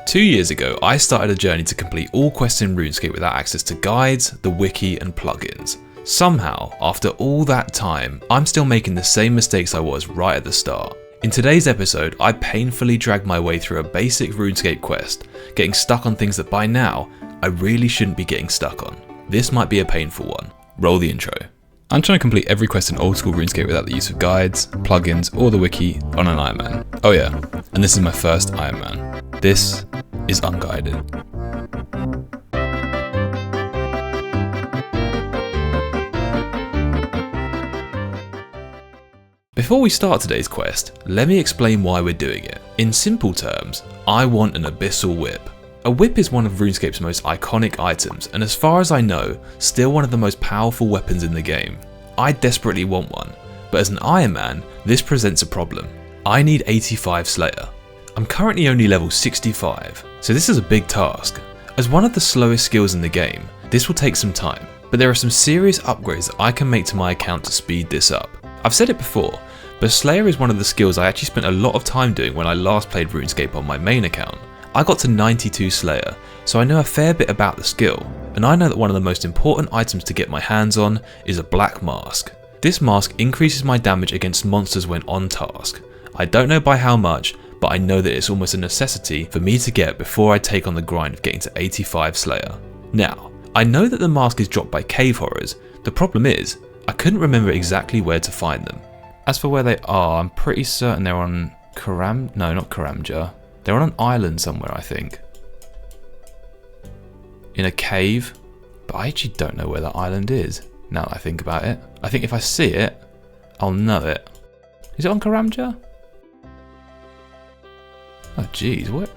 2 years ago, I started a journey to complete all quests in RuneScape without access to guides, the wiki and plugins. Somehow, after all that time, I'm still making the same mistakes I was right at the start. In today's episode, I painfully dragged my way through a basic RuneScape quest, getting stuck on things that by now, I really shouldn't be getting stuck on. This might be a painful one. Roll the intro. I'm trying to complete every quest in old school RuneScape without the use of guides, plugins, or the wiki on an Ironman. Oh yeah, and this is my first Ironman. This is Unguided. Before we start today's quest, let me explain why we're doing it. In simple terms, I want an abyssal whip. A whip is one of RuneScape's most iconic items, and as far as I know, still one of the most powerful weapons in the game. I desperately want one, but as an Ironman, this presents a problem. I need 85 Slayer. I'm currently only level 65, so this is a big task. As one of the slowest skills in the game, this will take some time, but there are some serious upgrades that I can make to my account to speed this up. I've said it before, but Slayer is one of the skills I actually spent a lot of time doing when I last played RuneScape on my main account. I got to 92 Slayer, so I know a fair bit about the skill, and I know that one of the most important items to get my hands on is a black mask. This mask increases my damage against monsters when on task. I don't know by how much, but I know that it's almost a necessity for me to get before I take on the grind of getting to 85 Slayer. Now, I know that the mask is dropped by cave horrors. The problem is, I couldn't remember exactly where to find them. As for where they are, I'm pretty certain they're on not Karamja. They're on an island somewhere, I think. In a cave, but I actually don't know where that island is, now that I think about it. I think if I see it, I'll know it. Is it on Karamja? Oh jeez, what?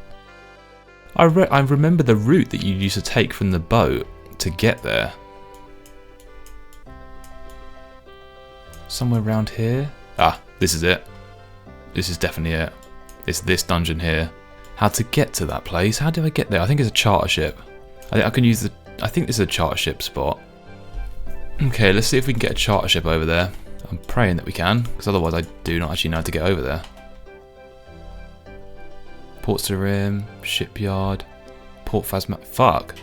I remember the route that you used to take from the boat to get there. Somewhere around here? Ah, this is it. This is definitely it. It's this dungeon here. How to get to that place? How do I get there? I think it's a charter ship. I can use I think this is a charter ship spot. Okay, let's see if we can get a charter ship over there. I'm praying that we can, because otherwise I do not actually know how to get over there. Port Sarim, shipyard, Port Phasma. Fuck.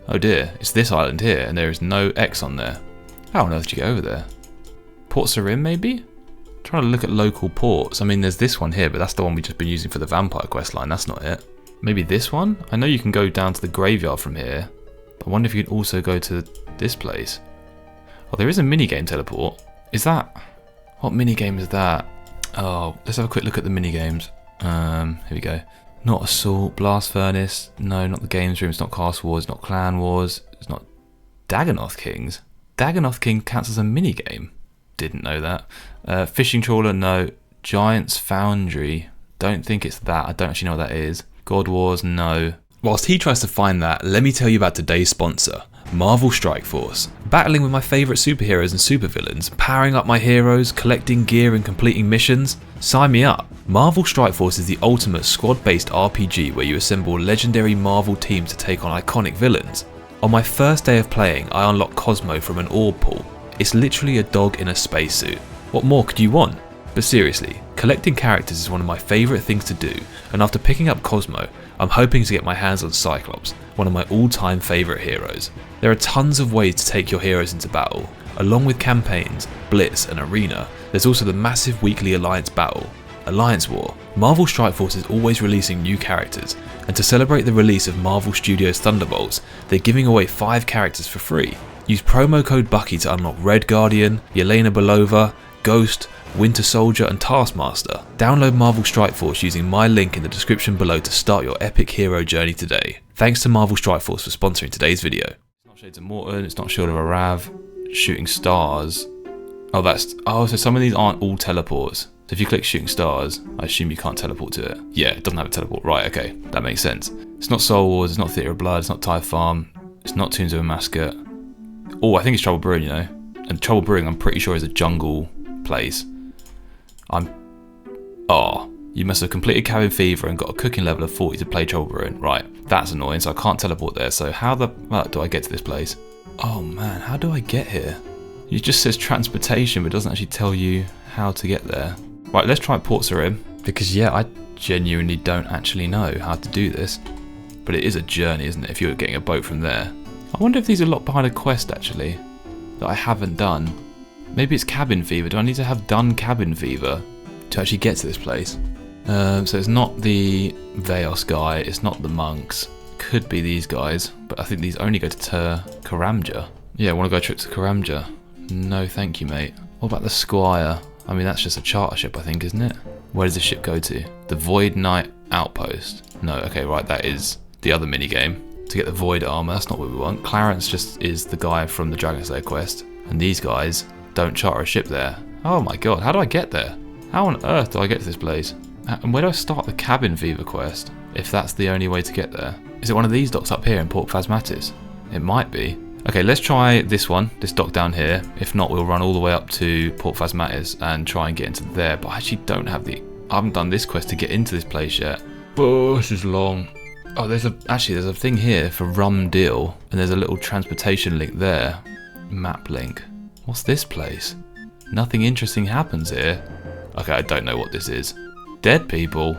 Oh dear, it's this island here, and there is no X on there. How on earth do you get over there? Port Sarim, maybe? Trying to look at local ports. I mean, there's this one here, but that's the one we've just been using for the vampire quest line. That's not it. Maybe this one? I know you can go down to the graveyard from here, but I wonder if you can also go to this place. Oh, there is a minigame teleport. Is that... What minigame is that? Oh, let's have a quick look at the minigames. Here we go. Not Assault, Blast Furnace. No, not the Games Room. It's not Castle Wars. It's not Clan Wars. It's not Dagonoth Kings. Dagonoth King counts as a minigame. Didn't know that. Fishing Trawler, no. Giant's Foundry, don't think it's that. I don't actually know what that is. God Wars, no. Whilst he tries to find that, let me tell you about today's sponsor, Marvel Strike Force. Battling with my favourite superheroes and supervillains, powering up my heroes, collecting gear and completing missions? Sign me up. Marvel Strike Force is the ultimate squad-based RPG where you assemble legendary Marvel teams to take on iconic villains. On my first day of playing, I unlocked Cosmo from an orb pool. It's literally a dog in a spacesuit. What more could you want? But seriously, collecting characters is one of my favourite things to do, and after picking up Cosmo, I'm hoping to get my hands on Cyclops, one of my all-time favourite heroes. There are tons of ways to take your heroes into battle. Along with campaigns, Blitz and Arena, there's also the massive weekly Alliance battle, Alliance War. Marvel Strike Force is always releasing new characters, and to celebrate the release of Marvel Studios Thunderbolts, they're giving away 5 characters for free. Use promo code Bucky to unlock Red Guardian, Yelena Belova, Ghost, Winter Soldier and Taskmaster. Download Marvel Strike Force using my link in the description below to start your epic hero journey today. Thanks to Marvel Strike Force for sponsoring today's video. It's not Shades of Morton, it's not Shield of Arav, Shooting Stars. Oh, so some of these aren't all teleports. So if you click Shooting Stars, I assume you can't teleport to it. Yeah, it doesn't have a teleport. Right, okay, that makes sense. It's not Soul Wars, it's not Theatre of Blood, it's not Tithe Farm, it's not Tombs of Amascut. Oh, I think it's Trouble Brewing, you know. And Trouble Brewing, I'm pretty sure, is a jungle place. You must have completed Cabin Fever and got a cooking level of 40 to play Trouble Brewing. Right, that's annoying, so I can't teleport there. So how the fuck do I get to this place? Oh man, how do I get here? It just says transportation, but it doesn't actually tell you how to get there. Right, let's try Port Sarim, because yeah, I genuinely don't actually know how to do this. But it is a journey, isn't it, if you're getting a boat from there. I wonder if these are locked behind a quest, actually, that I haven't done. Maybe it's cabin fever. Do I need to have done cabin fever to actually get to this place? So it's not the Veos guy, it's not the monks. Could be these guys, but I think these only go to Karamja. Yeah, I want to go a trip to Karamja. No, thank you, mate. What about the Squire? I mean, that's just a charter ship, I think, isn't it? Where does the ship go to? The Void Knight Outpost. No, okay, right, that is the other minigame. To get the Void Armor, that's not what we want. Clarence just is the guy from the Dragon Slayer quest. And these guys don't charter a ship there. Oh my god, how do I get there? How on earth do I get to this place? And where do I start the Cabin Fever quest? If that's the only way to get there. Is it one of these docks up here in Port Phasmatis? It might be. Okay, let's try this one, this dock down here. If not, we'll run all the way up to Port Phasmatis and try and get into there. But I actually don't have I haven't done this quest to get into this place yet. Oh, this is long. Oh, there's a thing here for Rum Deal, and there's a little transportation link there. Map link. What's this place? Nothing interesting happens here. Okay, I don't know what this is. Dead people.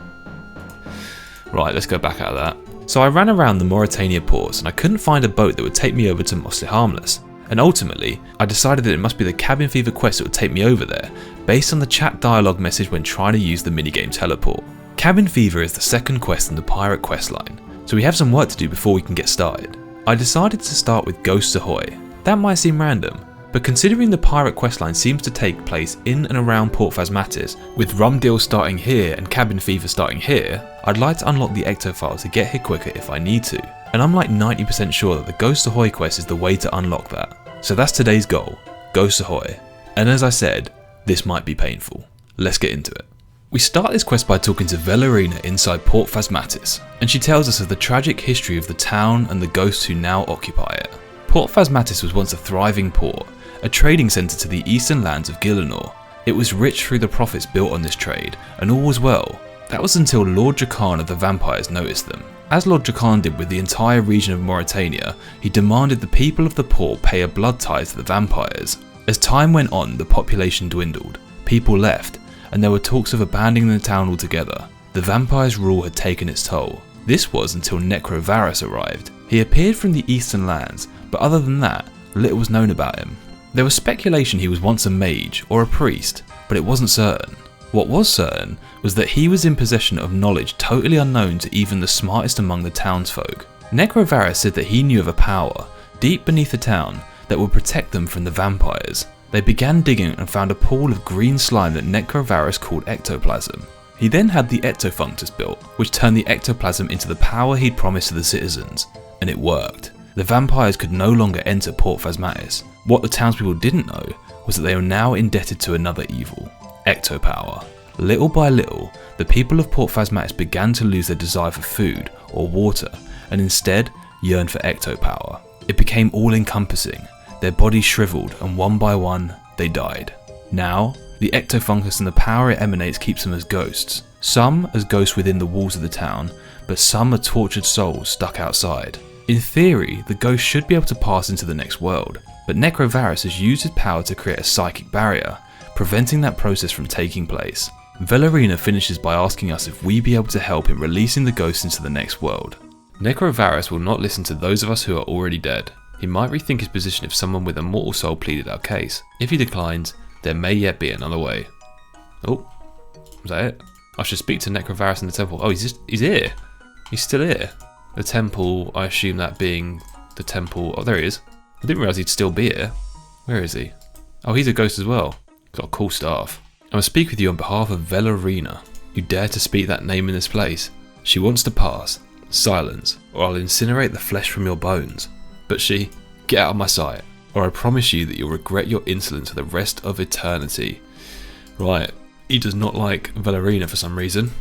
Right, let's go back out of that. So I ran around the Mauritania ports and I couldn't find a boat that would take me over to Mossley Harmless. And ultimately, I decided that it must be the Cabin Fever quest that would take me over there, based on the chat dialogue message when trying to use the minigame teleport. Cabin Fever is the second quest in the pirate questline, so we have some work to do before we can get started. I decided to start with Ghosts Ahoy. That might seem random, but considering the pirate questline seems to take place in and around Port Phasmatis, with Rum Deal starting here and Cabin Fever starting here, I'd like to unlock the Ecto file to get here quicker if I need to. And I'm like 90% sure that the Ghosts Ahoy quest is the way to unlock that. So that's today's goal, Ghosts Ahoy. And as I said, this might be painful. Let's get into it. We start this quest by talking to Velarina inside Port Phasmatis, and she tells us of the tragic history of the town and the ghosts who now occupy it. Port Phasmatis was once a thriving port, a trading centre to the eastern lands of Gielinor. It was rich through the profits built on this trade, and all was well. That was until Lord Jakan of the Vampires noticed them. As Lord Jakan did with the entire region of Mauritania, he demanded the people of the port pay a blood tithe to the vampires. As time went on, the population dwindled, people left, and there were talks of abandoning the town altogether. The vampires' rule had taken its toll. This was until Necrovarus arrived. He appeared from the eastern lands, but other than that, little was known about him. There was speculation he was once a mage or a priest, but it wasn't certain. What was certain was that he was in possession of knowledge totally unknown to even the smartest among the townsfolk. Necrovarus said that he knew of a power, deep beneath the town, that would protect them from the vampires. They began digging and found a pool of green slime that Necrovarus called ectoplasm. He then had the ectofunctus built, which turned the ectoplasm into the power he'd promised to the citizens. And it worked. The vampires could no longer enter Port Phasmatis. What the townspeople didn't know was that they were now indebted to another evil, ectopower. Little by little, the people of Port Phasmatis began to lose their desire for food or water, and instead yearned for ectopower. It became all-encompassing. Their bodies shriveled, and one by one, they died. Now, the ectofungus and the power it emanates keeps them as ghosts. Some as ghosts within the walls of the town, but some are tortured souls stuck outside. In theory, the ghost should be able to pass into the next world, but Necrovarus has used his power to create a psychic barrier, preventing that process from taking place. Velarina finishes by asking us if we'd be able to help in releasing the ghost into the next world. Necrovarus will not listen to those of us who are already dead. He might rethink his position if someone with a mortal soul pleaded our case. If he declines, there may yet be another way. Oh, was that it? I should speak to Necrovarus in the temple. Oh, he's here. He's still here. The temple, I assume that being the temple. Oh, there he is. I didn't realise he'd still be here. Where is he? Oh, he's a ghost as well. Got a cool staff. I must speak with you on behalf of Velarina. You dare to speak that name in this place. She wants to pass. Silence, or I'll incinerate the flesh from your bones. But she, get out of my sight, or I promise you that you'll regret your insolence for the rest of eternity. Right, he does not like Velarina for some reason.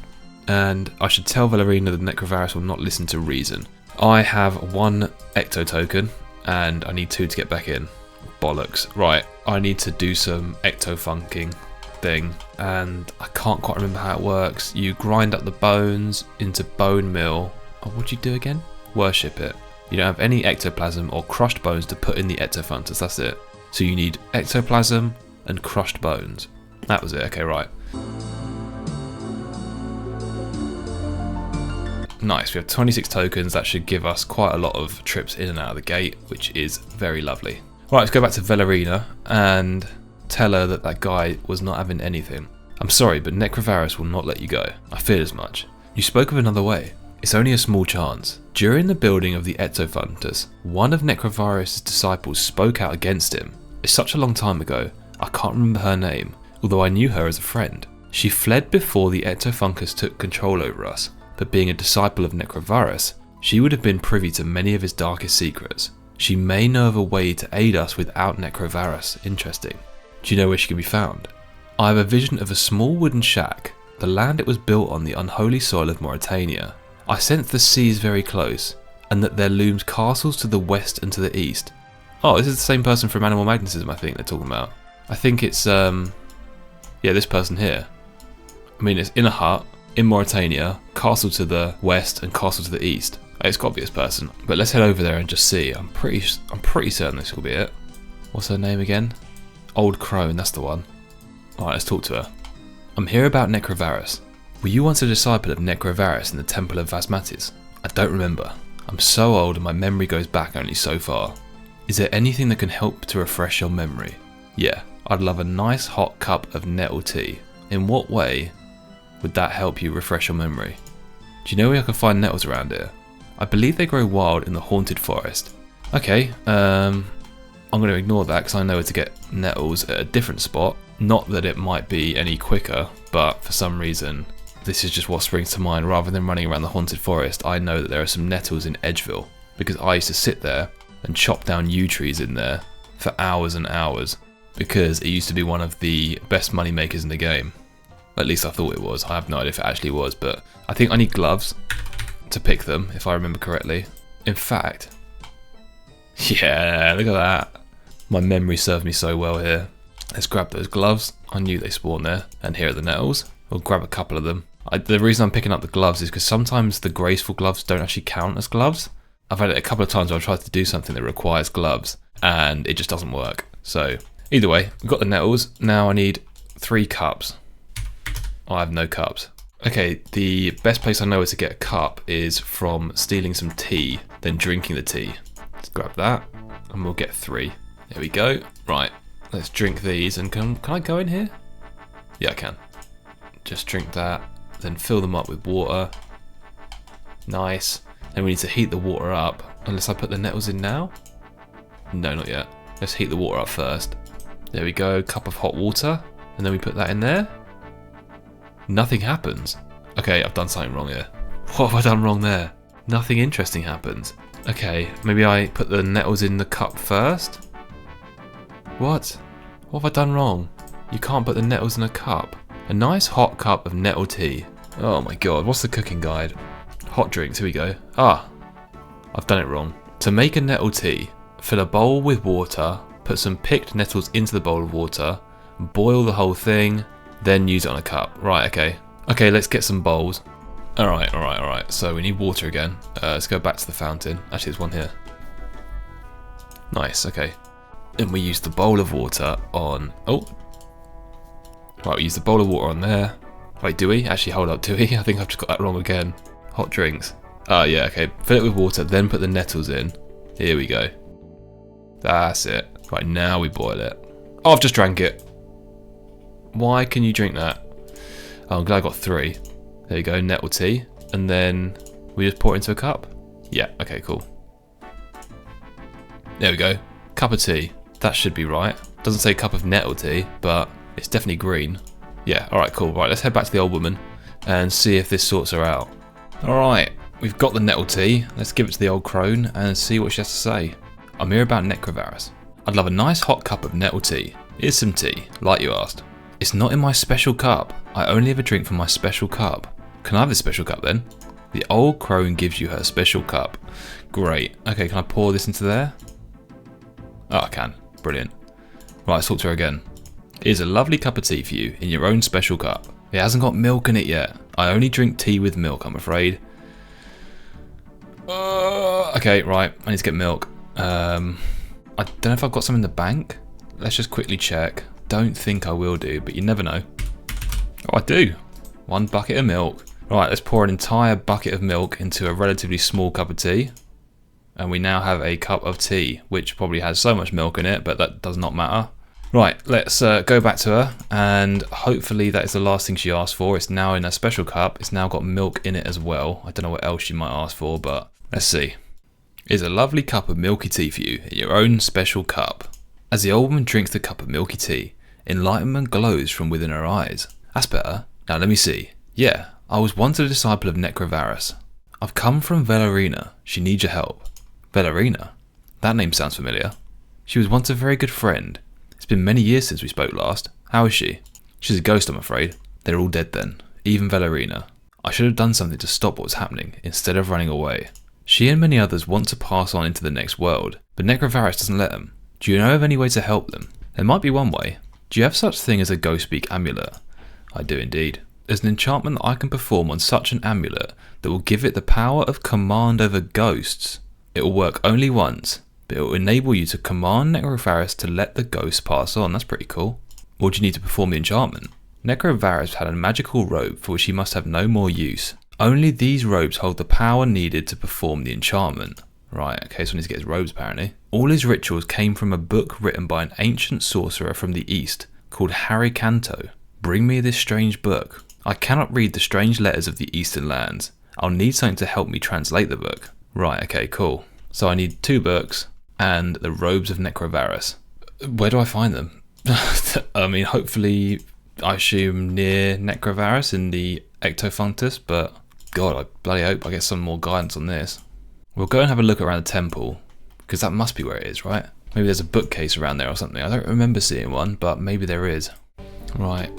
And I should tell Velarina that Necrovarus will not listen to reason. I have 1 ecto token, and I need 2 to get back in. Bollocks. Right, I need to do some ecto-funking thing, and I can't quite remember how it works. You grind up the bones into bone meal. Oh, what'd you do again? Worship it. You don't have any ectoplasm or crushed bones to put in the ectofunctus, that's it. So you need ectoplasm and crushed bones. That was it, okay, right. Nice, we have 26 tokens. That should give us quite a lot of trips in and out of the gate, which is very lovely. Right, let's go back to Velarina and tell her that that guy was not having anything. I'm sorry, but Necrovarus will not let you go. I feared as much. You spoke of another way. It's only a small chance. During the building of the Ectofuntus, one of Necrovarus' disciples spoke out against him. It's such a long time ago, I can't remember her name, although I knew her as a friend. She fled before the Ectofungus took control over us, but being a disciple of Necrovarus, she would have been privy to many of his darkest secrets. She may know of a way to aid us without Necrovarus. Interesting. Do you know where she can be found? I have a vision of a small wooden shack. The land it was built on the unholy soil of Mauritania. I sense the sea is very close, and that there looms castles to the west and to the east. Oh, this is the same person from Animal Magnetism, I think they're talking about. I think it's, yeah, this person here. I mean, it's in a hut, in Mauritania, castle to the west and castle to the east. It's got to be this person. But let's head over there and just see. I'm pretty certain this will be it. What's her name again? Old Crone, that's the one. Alright, let's talk to her. I'm here about Necrovarus. Were you once a disciple of Necrovarus in the Temple of Vasmatis? I don't remember. I'm so old and my memory goes back only so far. Is there anything that can help to refresh your memory? Yeah, I'd love a nice hot cup of nettle tea. In what way would that help you refresh your memory? Do you know where I can find nettles around here? I believe they grow wild in the haunted forest. Okay, I'm going to ignore that because I know where to get nettles at a different spot. Not that it might be any quicker, but for some reason this is just what springs to mind. Rather than running around the haunted forest, I know that there are some nettles in Edgeville because I used to sit there and chop down yew trees in there for hours and hours because it used to be one of the best money makers in the game. At least I thought it was. I have no idea if it actually was, but I think I need gloves to pick them if I remember correctly. In fact, yeah, look at that. My memory served me so well here. Let's grab those gloves. I knew they spawned there. And here are the nettles. We'll grab a couple of them. The reason I'm picking up the gloves is because sometimes the graceful gloves don't actually count as gloves. I've had it a couple of times where I've tried to do something that requires gloves and it just doesn't work. So either way, we've got the nettles. Now I need 3 cups. I have no cups. Okay, the best place I know where to get a cup is from stealing some tea, then drinking the tea. Let's grab that and we'll get 3. There we go. Right, let's drink these and can I go in here? Yeah, I can. Just drink that, then fill them up with water. Nice. Then we need to heat the water up, unless I put the nettles in now? No, not yet. Let's heat the water up first. There we go, cup of hot water, and then we put that in there. Nothing happens. Okay, I've done something wrong here. What have I done wrong there? Nothing interesting happens. Okay, maybe I put the nettles in the cup first? What? What have I done wrong? You can't put the nettles in a cup. A nice hot cup of nettle tea. Oh my god, what's the cooking guide? Hot drinks, here we go. Ah, I've done it wrong. To make a nettle tea, fill a bowl with water, put some picked nettles into the bowl of water, boil the whole thing, then use it on a cup. Right, okay. Okay, let's get some bowls. Alright. So we need water again. Let's go back to the fountain. Actually, there's one here. Nice, okay. And we use the bowl of water on... Oh. Right, we use the bowl of water on there. Wait, do we? Actually, hold up, do we? I think I've just got that wrong again. Hot drinks. Oh, yeah, okay. Fill it with water, then put the nettles in. Here we go. That's it. Right, now we boil it. Oh, I've just drank it. Why can you drink that? Oh, I'm glad I got 3. There you go, nettle tea. And then we just pour it into a cup. Yeah, okay, cool. There we go. Cup of tea. That should be right. Doesn't say cup of nettle tea, but it's definitely green. Yeah, alright, cool. Right, let's head back to the old woman and see if this sorts her out. Alright, we've got the nettle tea. Let's give it to the old crone and see what she has to say. I'm here about Necrovarus. I'd love a nice hot cup of nettle tea. Here's some tea, like you asked. It's not in my special cup. I only ever drink from my special cup. Can I have this special cup then? The old crone gives you her special cup. Great. Okay, can I pour this into there? Oh, I can. Brilliant. Right, let's talk to her again. Here's a lovely cup of tea for you in your own special cup. It hasn't got milk in it yet. I only drink tea with milk, I'm afraid. Okay, right. I need to get milk. I don't know if I've got some in the bank. Let's just quickly check. Don't think I will do, but you never know. Oh, I do. 1 bucket of milk. Right, let's pour an entire bucket of milk into a relatively small cup of tea. And we now have a cup of tea, which probably has so much milk in it, but that does not matter. Right, let's go back to her, and hopefully that is the last thing she asked for. It's now in a special cup. It's now got milk in it as well. I don't know what else she might ask for, but let's see. Here's a lovely cup of milky tea for you, in your own special cup. As the old woman drinks the cup of milky tea, enlightenment glows from within her eyes. That's better. Now let me see. Yeah, I was once a disciple of Necrovarus. I've come from Velarina. She needs your help. Velarina? That name sounds familiar. She was once a very good friend. It's been many years since we spoke last. How is she? She's a ghost, I'm afraid. They're all dead then. Even Velarina. I should have done something to stop what was happening, instead of running away. She and many others want to pass on into the next world, but Necrovarus doesn't let them. Do you know of any way to help them? There might be one way. Do you have such thing as a ghost speak amulet? I do indeed. There's an enchantment that I can perform on such an amulet that will give it the power of command over ghosts. It will work only once, but it will enable you to command Necrovarus to let the ghost pass on. That's pretty cool. What do you need to perform the enchantment? Necrovarus had a magical robe for which he must have no more use. Only these robes hold the power needed to perform the enchantment. Right, okay, so he needs to get his robes apparently. All his rituals came from a book written by an ancient sorcerer from the east called Harikanto. Bring me this strange book. I cannot read the strange letters of the eastern lands. I'll need something to help me translate the book. Right, okay, cool. So I need 2 books and the robes of Necrovarus. Where do I find them? I mean, hopefully, I assume near Necrovarus in the Ectofunctus, but God, I bloody hope I get some more guidance on this. We'll go and have a look around the temple, because that must be where it is, right? Maybe there's a bookcase around there or something. I don't remember seeing one, but maybe there is. Right,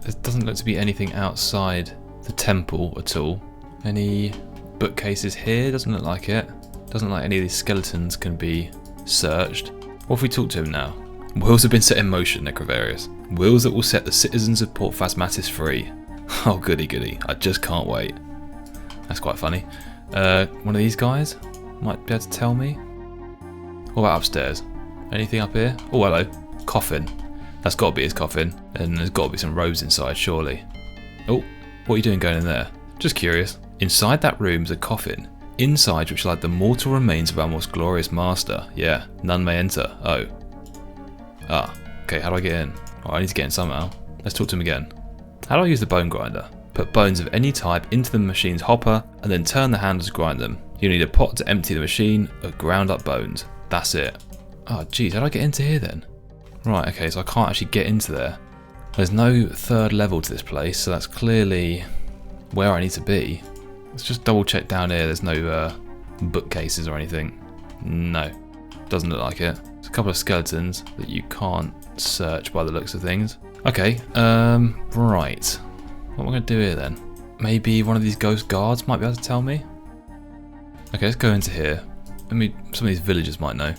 there doesn't look to be anything outside the temple at all. Any bookcases here? Doesn't look like it. Doesn't look like any of these skeletons can be searched. What if we talk to him now? Wheels have been set in motion, Necrovarus. Wheels that will set the citizens of Port Phasmatis free. Oh goody goody, I just can't wait. That's quite funny. One of these guys might be able to tell me. What about upstairs? Anything up here? Oh hello, coffin. That's got to be his coffin, and there's got to be some robes inside, surely. Oh, what are you doing going in there? Just curious. Inside that room's a coffin, inside which lie the mortal remains of our most glorious master. Yeah, none may enter. Oh. Ah, okay, how do I get in? Oh, I need to get in somehow. Let's talk to him again. How do I use the bone grinder? Put bones of any type into the machine's hopper, and then turn the handle to grind them. You need a pot to empty the machine of ground up bones. That's it. Oh geez, how do I get into here then? Right, okay, so I can't actually get into there. There's no 3rd level to this place, so that's clearly where I need to be. Let's just double check down here. There's no bookcases or anything. No, doesn't look like it. There's a couple of skeletons that you can't search by the looks of things. Okay, right. What am I going to do here then? Maybe one of these ghost guards might be able to tell me? Okay, let's go into here. Maybe some of these villagers might know.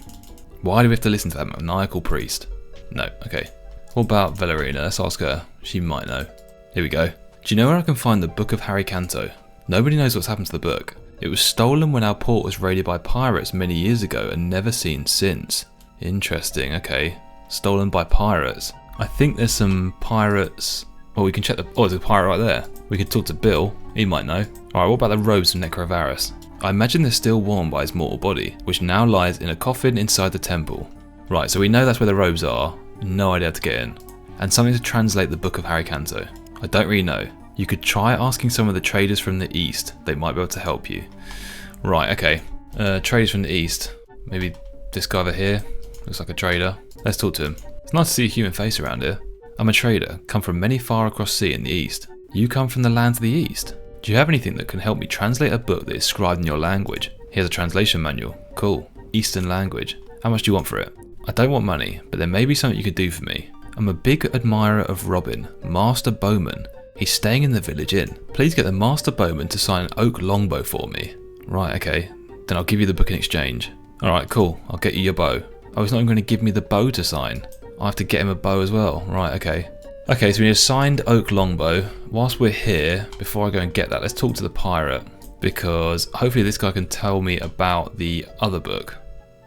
Why do we have to listen to that maniacal priest? No, okay. What about Velarina? Let's ask her. She might know. Here we go. Do you know where I can find the Book of Harikanto? Nobody knows what's happened to the book. It was stolen when our port was raided by pirates many years ago and never seen since. Interesting, okay. Stolen by pirates. I think there's some pirates. Oh, we can check the. Oh, there's a pirate right there. We could talk to Bill. He might know. Alright, what about the robes of Necrovarus? I imagine they're still worn by his mortal body, which now lies in a coffin inside the temple. Right, so we know that's where the robes are. No idea how to get in. And something to translate the Book of Harikanto. I don't really know. You could try asking some of the traders from the east. They might be able to help you. Right, okay. Traders from the east. Maybe this guy over here. Looks like a trader. Let's talk to him. It's nice to see a human face around here. I'm a trader, come from many far across sea in the east. You come from the lands of the east. Do you have anything that can help me translate a book that is scribed in your language? Here's a translation manual. Cool. Eastern language. How much do you want for it? I don't want money, but there may be something you could do for me. I'm a big admirer of Robin, Master Bowman. He's staying in the village inn. Please get the Master Bowman to sign an oak longbow for me. Right, okay. Then I'll give you the book in exchange. Alright, cool. I'll get you your bow. Oh, he's not even going to give me the bow to sign. I have to get him a bow as well. Right, okay. Okay, so we need a signed oak longbow. Whilst we're here, before I go and get that, let's talk to the pirate. Because hopefully this guy can tell me about the other book.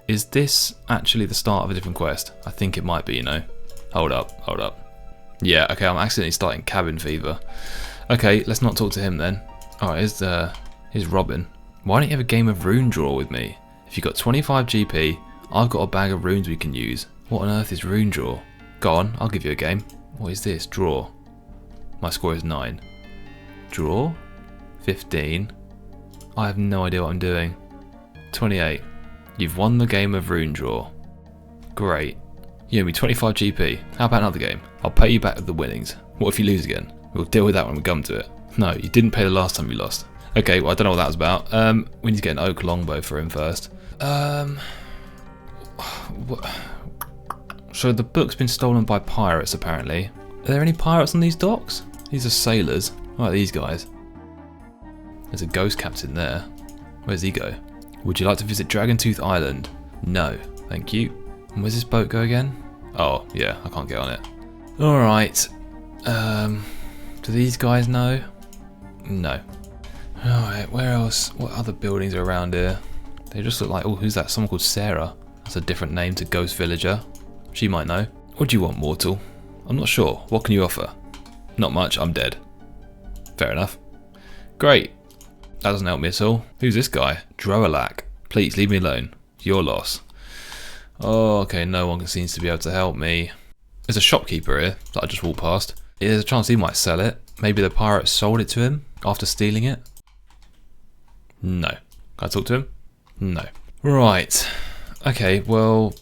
Is this actually the start of a different quest? I think it might be, you know. Hold up. Yeah, okay, I'm accidentally starting cabin fever. Okay, let's not talk to him then. Oh, here's Robin. Why don't you have a game of rune draw with me? If you've got 25 GP, I've got a bag of runes we can use. What on earth is rune draw? Go on, I'll give you a game. What is this? Draw. My score is 9. Draw? 15. I have no idea what I'm doing. 28. You've won the game of rune draw. Great. You owe me 25 GP. How about another game? I'll pay you back with the winnings. What if you lose again? We'll deal with that when we come to it. No, you didn't pay the last time you lost. Okay, well I don't know what that was about. We need to get an oak longbow for him first. So the book's been stolen by pirates apparently. Are there any pirates on these docks? These are sailors. What about these guys? There's a ghost captain there. Where's he go? Would you like to visit Dragontooth Island? No, thank you. And where's this boat go again? Oh, yeah, I can't get on it. Alright. Do these guys know? No. Alright, where else? What other buildings are around here? They just look like, oh, who's that? Someone called Sarah. That's a different name to Ghost Villager. She might know. What do you want, mortal? I'm not sure. What can you offer? Not much, I'm dead. Fair enough. Great. That doesn't help me at all. Who's this guy? Droalak. Please, leave me alone. Your loss. Oh, okay, no one seems to be able to help me. There's a shopkeeper here that I just walked past. There's a chance he might sell it. Maybe the pirates sold it to him after stealing it? No. Can I talk to him? No. Right. Okay, well,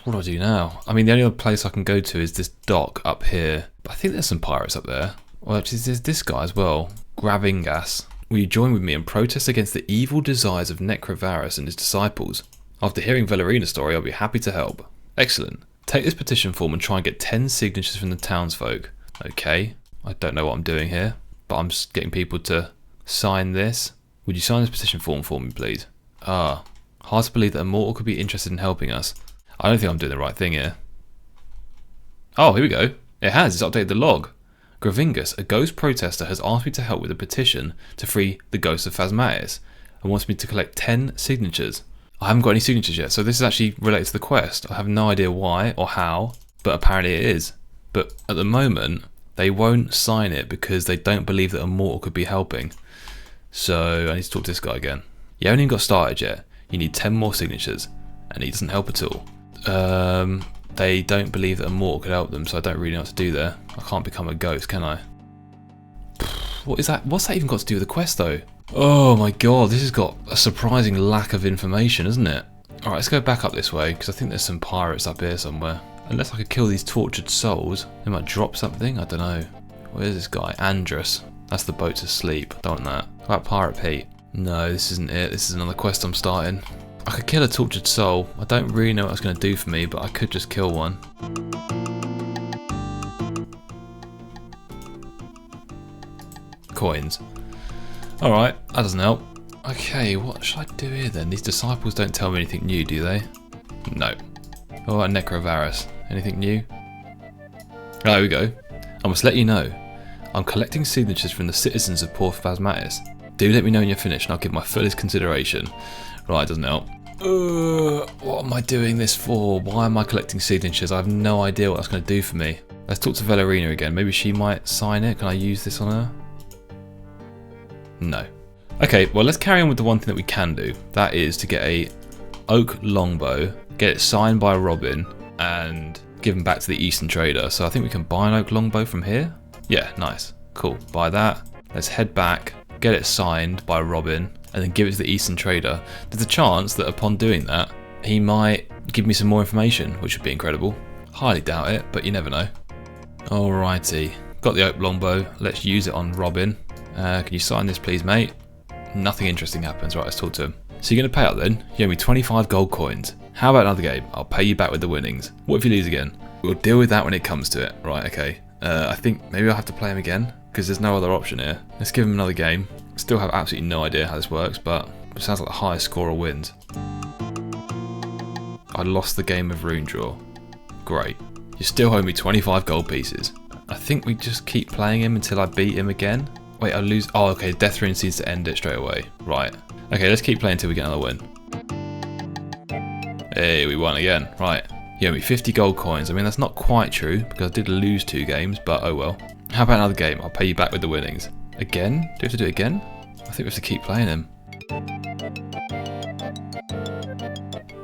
what do I do now? I mean, the only other place I can go to is this dock up here. But I think there's some pirates up there. Well, actually, there's this guy as well. Gravingas. Will you join with me and protest against the evil desires of Necrovarus and his disciples? After hearing Valerina's story, I'll be happy to help. Excellent. Take this petition form and try and get 10 signatures from the townsfolk. Okay. I don't know what I'm doing here, but I'm just getting people to sign this. Would you sign this petition form for me, please? Ah. Hard to believe that a mortal could be interested in helping us. I don't think I'm doing the right thing here. Oh, here we go. It has. It's updated the log. Gravingus, a ghost protester, has asked me to help with a petition to free the ghost of Phasmaeus and wants me to collect 10 signatures. I haven't got any signatures yet, so this is actually related to the quest. I have no idea why or how, but apparently it is. But at the moment, they won't sign it because they don't believe that a mortal could be helping. So I need to talk to this guy again. You haven't even got started yet. You need 10 more signatures, and he doesn't help at all. They don't believe that a mortal could help them, so I don't really know what to do there. I can't become a ghost, can I? What is that? What's that even got to do with the quest, though? Oh my god, this has got a surprising lack of information, isn't it? Alright, let's go back up this way, because I think there's some pirates up here somewhere. Unless I could kill these tortured souls, they might drop something, I don't know. Where's this guy? Andrus. That's the boat to sleep. Don't want that. How about Pirate Pete? No, this isn't it. This is another quest I'm starting. I could kill a tortured soul. I don't really know what it's going to do for me, but I could just kill one. Coins. Alright, that doesn't help. Okay, what should I do here then? These disciples don't tell me anything new, do they? No. Oh, and Necrovarus. Anything new? Oh, there we go. I must let you know. I'm collecting signatures from the citizens of Port Phasmaeus. Do let me know when you're finished and I'll give my fullest consideration. Right, doesn't help. What am I doing this for? Why am I collecting signatures? I have no idea what that's going to do for me. Let's talk to Valerina again. Maybe she might sign it. Can I use this on her? No. Okay, well let's carry on with the one thing that we can do. That is to get a oak longbow, get it signed by Robin, and give them back to the Eastern Trader. So I think we can buy an oak longbow from here. Yeah, nice. Cool. Buy that. Let's head back, get it signed by Robin, and then give it to the Eastern Trader. There's a chance that upon doing that, he might give me some more information, which would be incredible. Highly doubt it, but you never know. Alrighty. Got the oak longbow. Let's use it on Robin. Can you sign this please, mate? Nothing interesting happens. Right, let's talk to him. So you're going to pay up then? You owe me 25 gold coins. How about another game? I'll pay you back with the winnings. What if you lose again? We'll deal with that when it comes to it. Right, okay. I think maybe I'll have to play him again, because there's no other option here. Let's give him another game. Still have absolutely no idea how this works, but it sounds like the highest scorer wins. I lost the game of rune draw. Great. You still owe me 25 gold pieces. I think we just keep playing him until I beat him again. Wait, I lose. Oh, okay. Death rune seems to end it straight away. Right. Okay, let's keep playing until we get another win. Hey, we won again. Right. You owe me 50 gold coins. I mean, that's not quite true because I did lose 2 games, but oh well. How about another game? I'll pay you back with the winnings. Again? Do you have to do it again? think we have to keep playing him.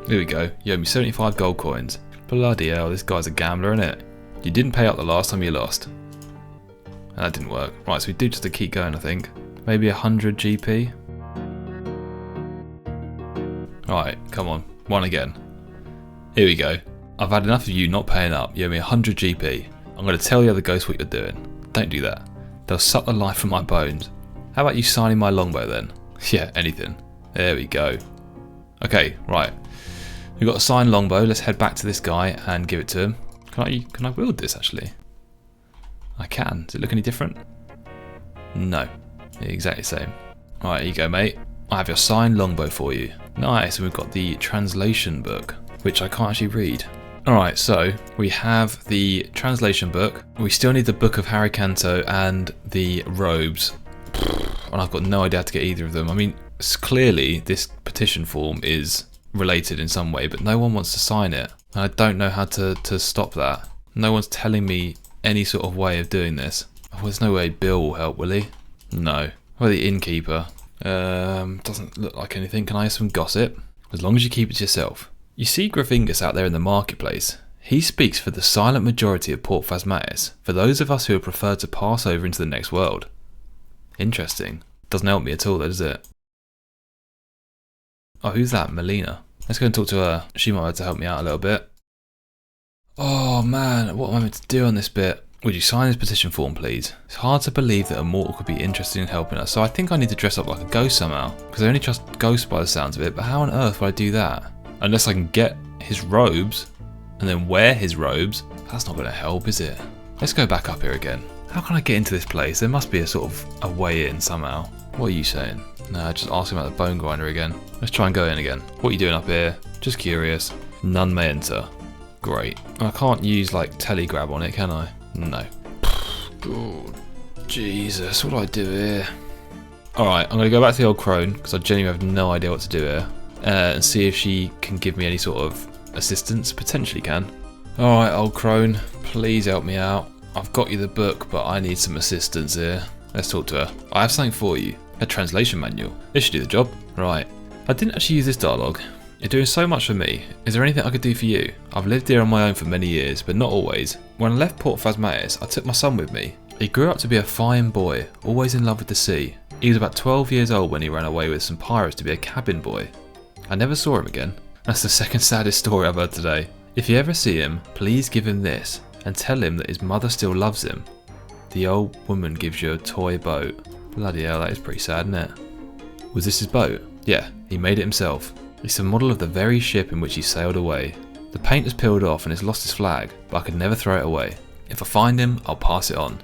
Here we go. You owe me 75 gold coins. Bloody hell, this guy's a gambler, innit? You didn't pay up the last time you lost. That didn't work. Right, so we do just to keep going, I think. Maybe 100 GP. Right, come on. One again. Here we go. I've had enough of you not paying up. You owe me 100 GP. I'm going to tell the other ghosts what you're doing. Don't do that. They'll suck the life from my bones. How about you signing my longbow then? Yeah, anything. There we go. Okay, right. We've got a signed longbow. Let's head back to this guy and give it to him. Can I wield this actually? I can. Does it look any different? No. Exactly the same. Alright, here you go, mate. I have your signed longbow for you. Nice, and we've got the translation book, which I can't actually read. Alright, so we have the translation book. We still need the Book of Harikanto and the robes. And I've got no idea how to get either of them. I mean, clearly this petition form is related in some way, but no one wants to sign it. And I don't know how to stop that. No one's telling me any sort of way of doing this. Oh, there's no way Bill will help, will he? No. Or the innkeeper. Doesn't look like anything. Can I have some gossip? As long as you keep it to yourself. You see Gravingus out there in the marketplace. He speaks for the silent majority of Port Phasmatis, for those of us who have preferred to pass over into the next world. Interesting. Doesn't help me at all though, does it? Oh, who's that? Melina. Let's go and talk to her. She might be able to help me out a little bit. Oh man, what am I meant to do on this bit? Would you sign this petition form, please? It's hard to believe that a mortal could be interested in helping us, so I think I need to dress up like a ghost somehow. Because I only trust ghosts by the sounds of it, but how on earth would I do that? Unless I can get his robes, and then wear his robes. That's not going to help, is it? Let's go back up here again. How can I get into this place? There must be a sort of a way in somehow. What are you saying? No, just ask him about the bone grinder again. Let's try and go in again. What are you doing up here? Just curious. None may enter. Great. I can't use like telegrab on it, can I? No. Oh, Jesus, what do I do here? Alright, I'm going to go back to the old crone, because I genuinely have no idea what to do here. And see if she can give me any sort of assistance. Potentially can. Alright, old crone, please help me out. I've got you the book, but I need some assistance here. Let's talk to her. I have something for you. A translation manual. This should do the job. Right. I didn't actually use this dialogue. You're doing so much for me. Is there anything I could do for you? I've lived here on my own for many years, but not always. When I left Port Phasmatis, I took my son with me. He grew up to be a fine boy, always in love with the sea. He was about 12 years old when he ran away with some pirates to be a cabin boy. I never saw him again. That's the second saddest story I've heard today. If you ever see him, please give him this, and tell him that his mother still loves him. The old woman gives you a toy boat. Bloody hell, that is pretty sad, isn't it? Was this his boat? Yeah, he made it himself. It's a model of the very ship in which he sailed away. The paint has peeled off and it's lost his flag, but I could never throw it away. If I find him, I'll pass it on.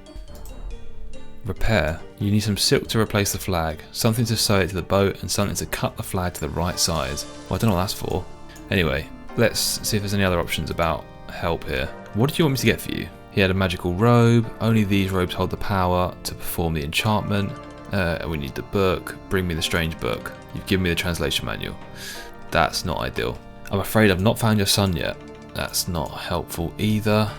Repair. You need some silk to replace the flag, something to sew it to the boat, and something to cut the flag to the right size. Well, I don't know what that's for. Anyway, let's see if there's any other options about help here. What did you want me to get for you? He had a magical robe. Only these robes hold the power to perform the enchantment. We need the book. Bring me the strange book. You've given me the translation manual. That's not ideal. I'm afraid I've not found your son yet. That's not helpful either.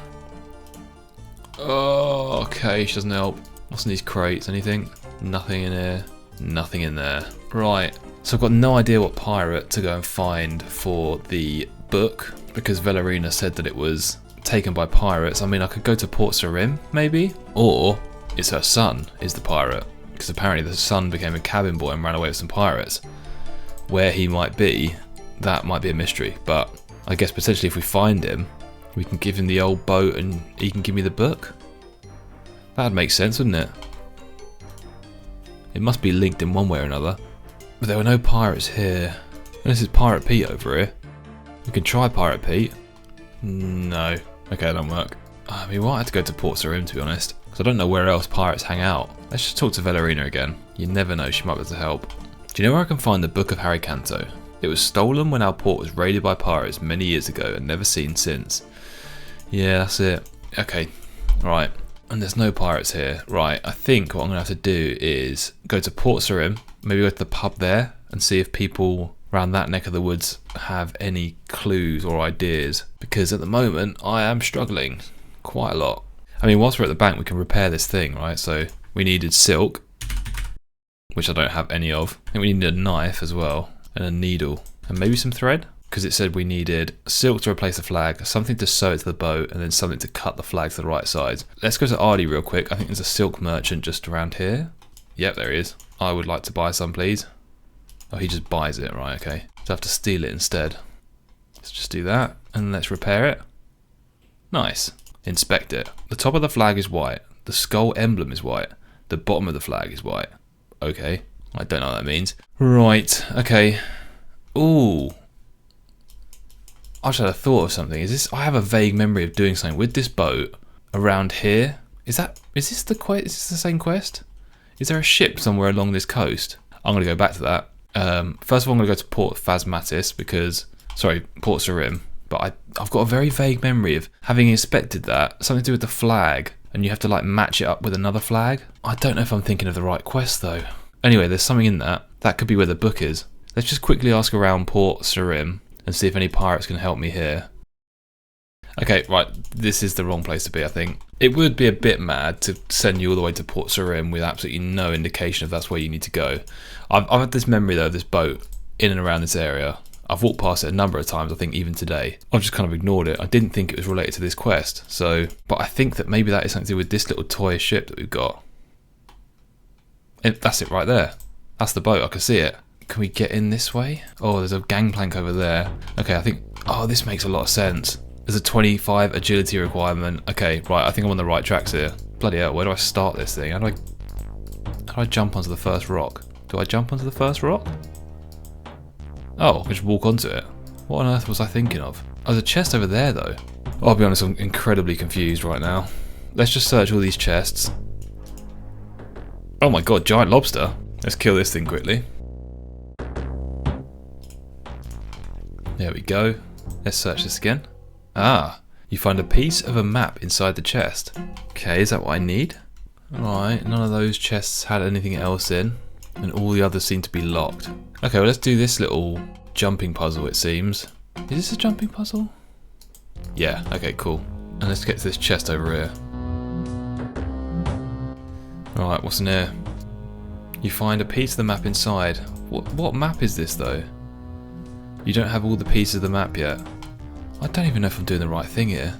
Oh, okay, she doesn't help. What's in these crates? Anything? Nothing in here. Nothing in there. Right. So I've got no idea what pirate to go and find for the book, because Velarina said that it was taken by pirates. I mean, I could go to Port Sarim, maybe? Or it's her son is the pirate, because apparently the son became a cabin boy and ran away with some pirates. Where he might be, that might be a mystery, but I guess potentially if we find him, we can give him the old boat and he can give me the book. That'd make sense, wouldn't it? It must be linked in one way or another. But there were no pirates here. This is Pirate Pete over here. We can try Pirate Pete. No. Okay, that don't work. I mean, we might have to go to Port Sarim, to be honest, because I don't know where else pirates hang out. Let's just talk to Velarina again. You never know, she might be able to help. Do you know where I can find the Book of Harikanto? It was stolen when our port was raided by pirates many years ago and never seen since. Yeah, that's it. Okay, right. And there's no pirates here. Right, I think what I'm going to have to do is go to Port Sarim, maybe go to the pub there and see if people around that neck of the woods have any clues or ideas. Because at the moment, I am struggling quite a lot. I mean, whilst we're at the bank, we can repair this thing, right? So we needed silk. which I don't have any of. I think we need a knife as well, and a needle, and maybe some thread, because it said we needed silk to replace the flag, something to sew it to the boat, and then something to cut the flag to the right size. Let's go to Ardy real quick. I think there's a silk merchant just around here. Yep, there he is. I would like to buy some, please. Oh, he just buys it, right, okay. So I have to steal it instead. Let's just do that, and let's repair it. Nice. Inspect it. The top of the flag is white. The skull emblem is white. The bottom of the flag is white. Okay. I don't know what that means. Right. Okay. Ooh. I just had a thought of something. Is this? I have a vague memory of doing something with this boat around here. Is this the quest? Is this the same quest? Is there a ship somewhere along this coast? I'm gonna go back to that. First of all, I'm gonna go to Port Phasmatis because, sorry, Port Sarim. But I've got a very vague memory of having inspected that, something to do with the flag, and you have to like match it up with another flag. I don't know if I'm thinking of the right quest though. Anyway, there's something in that. That could be where the book is. Let's just quickly ask around Port Sarim and see if any pirates can help me here. Okay, right, this is the wrong place to be, I think. It would be a bit mad to send you all the way to Port Sarim with absolutely no indication if that's where you need to go. I've had this memory though of this boat in and around this area. I've walked past it a number of times, I think even today. I've just kind of ignored it. I didn't think it was related to this quest. So, but I think that maybe that is something to do with this little toy ship that we've got. And that's it right there. That's the boat, I can see it. Can we get in this way? Oh, there's a gangplank over there. Okay, I think, oh, this makes a lot of sense. There's a 25 agility requirement. Okay, right, I think I'm on the right tracks here. Bloody hell, where do I start this thing? How do I jump onto the first rock? Do I jump onto the first rock? Oh, I just walk onto it. What on earth was I thinking of? Oh, there's a chest over there though. I'll be honest, I'm incredibly confused right now. Let's just search all these chests. Oh my god, giant lobster. Let's kill this thing quickly. There we go. Let's search this again. Ah, you find a piece of a map inside the chest. Okay, is that what I need? Alright, none of those chests had anything else in, and all the others seem to be locked. Okay, well let's do this little jumping puzzle, it seems. Is this a jumping puzzle? Yeah, okay, cool. And let's get to this chest over here. Alright, what's in here? You find a piece of the map inside. What map is this though? You don't have all the pieces of the map yet. I don't even know if I'm doing the right thing here.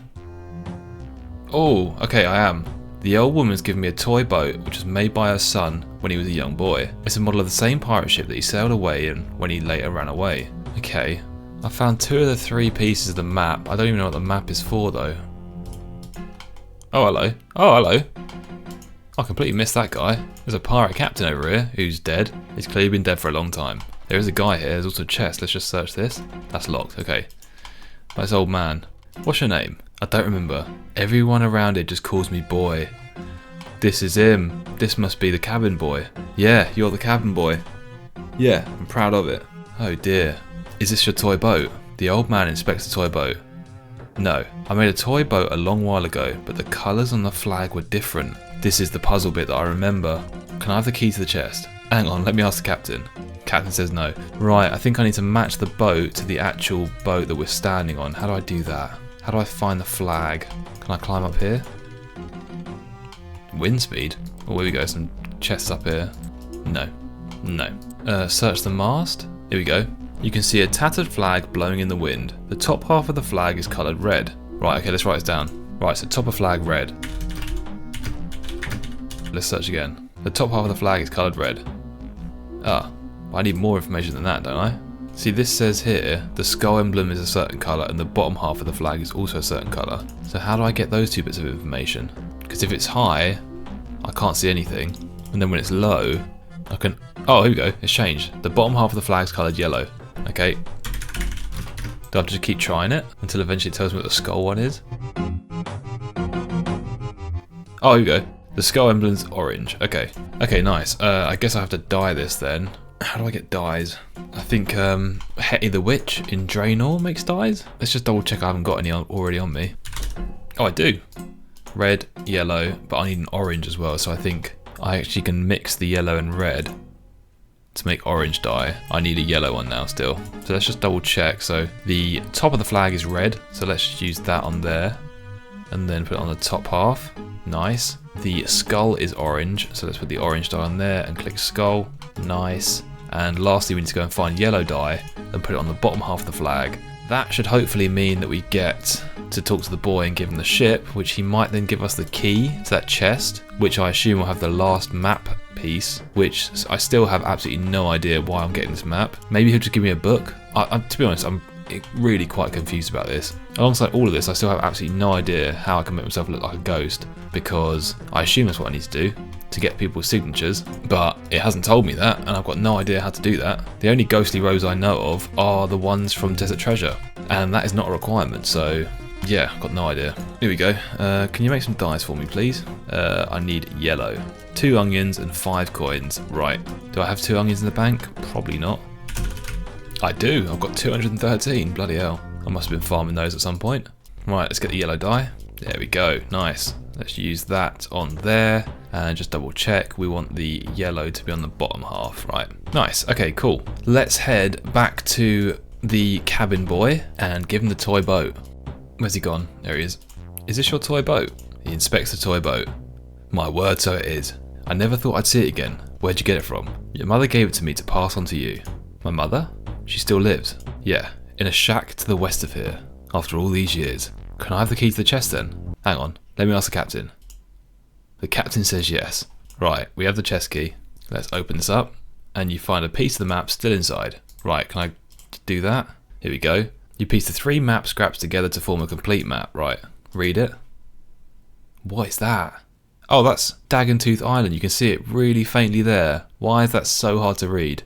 Oh, okay, I am. The old woman's given me a toy boat which was made by her son when he was a young boy. It's a model of the same pirate ship that he sailed away in when he later ran away. Okay, I found 2 of the 3 pieces of the map. I don't even know what the map is for though. Oh hello, oh hello. I completely missed that guy. There's a pirate captain over here who's dead. He's clearly been dead for a long time. There is a guy here, there's also a chest. Let's just search this. That's locked, okay. Nice old man. What's your name? I don't remember. Everyone around it just calls me boy. This is him. This must be the cabin boy. Yeah, you're the cabin boy. Yeah, I'm proud of it. Oh dear. Is this your toy boat? The old man inspects the toy boat. No, I made a toy boat a long while ago, but the colours on the flag were different. This is the puzzle bit that I remember. Can I have the key to the chest? Hang on, let me ask the captain. Captain says no. Right, I think I need to match the boat to the actual boat that we're standing on. How do I do that? How do I find the flag? Can I climb up here? Wind speed? Oh, here we go, some chests up here. No. No. Search the mast? Here we go. You can see a tattered flag blowing in the wind. The top half of the flag is coloured red. Right, okay, let's write this down. Right, so top of flag red. Let's search again. The top half of the flag is coloured red. Ah, I need more information than that, don't I? See, this says here, the skull emblem is a certain colour and the bottom half of the flag is also a certain colour. So how do I get those 2 bits of information? Because if it's high, I can't see anything. And then when it's low, I can... Oh, here we go, it's changed. The bottom half of the flag's coloured yellow. Okay. Do I have to just keep trying it until eventually it tells me what the skull one is? Oh, here we go. The skull emblem's orange. Okay. Okay, nice. I guess I have to dye this then. How do I get dyes? I think Hetty the Witch in Draenor makes dyes. Let's just double check I haven't got any already on me. Oh, I do. Red, yellow, but I need an orange as well. So I think I actually can mix the yellow and red to make orange dye. I need a yellow one now still. So let's just double check. So the top of the flag is red. So let's just use that on there. And then put it on the top half. Nice. The skull is orange. So let's put the orange dye on there and click skull. Nice. And lastly, we need to go and find yellow dye and put it on the bottom half of the flag. That should hopefully mean that we get to talk to the boy and give him the ship, which he might then give us the key to that chest, which I assume will have the last map piece, which I still have absolutely no idea why I'm getting this map. Maybe he'll just give me a book. To be honest, I'm really quite confused about this. Alongside all of this, I still have absolutely no idea how I can make myself look like a ghost, because I assume that's what I need to do to get people's signatures, but it hasn't told me that, and I've got no idea how to do that. The only ghostly robes I know of are the ones from Desert Treasure, and that is not a requirement, so yeah, I've got no idea. Here we go. Can you make some dice for me, please? I need yellow. 2 onions and 5 coins. Right. Do I have 2 onions in the bank? Probably not. I do. I've got 213. Bloody hell. I must have been farming those at some point. Right, let's get the yellow dye. There we go. Nice. Let's use that on there. And just double check. We want the yellow to be on the bottom half. Right. Nice. Okay, cool. Let's head back to the cabin boy and give him the toy boat. Where's he gone? There he is. Is this your toy boat? He inspects the toy boat. My word, so it is. I never thought I'd see it again. Where'd you get it from? Your mother gave it to me to pass on to you. My mother? She still lives. Yeah, in a shack to the west of here. After all these years. Can I have the key to the chest then? Hang on, let me ask the captain. The captain says yes. Right, we have the chest key. Let's open this up. And you find a piece of the map still inside. Right, can I do that? Here we go. You piece the 3 map scraps together to form a complete map. Right, read it. What is that? Oh, that's Daggentooth Island. You can see it really faintly there. Why is that so hard to read?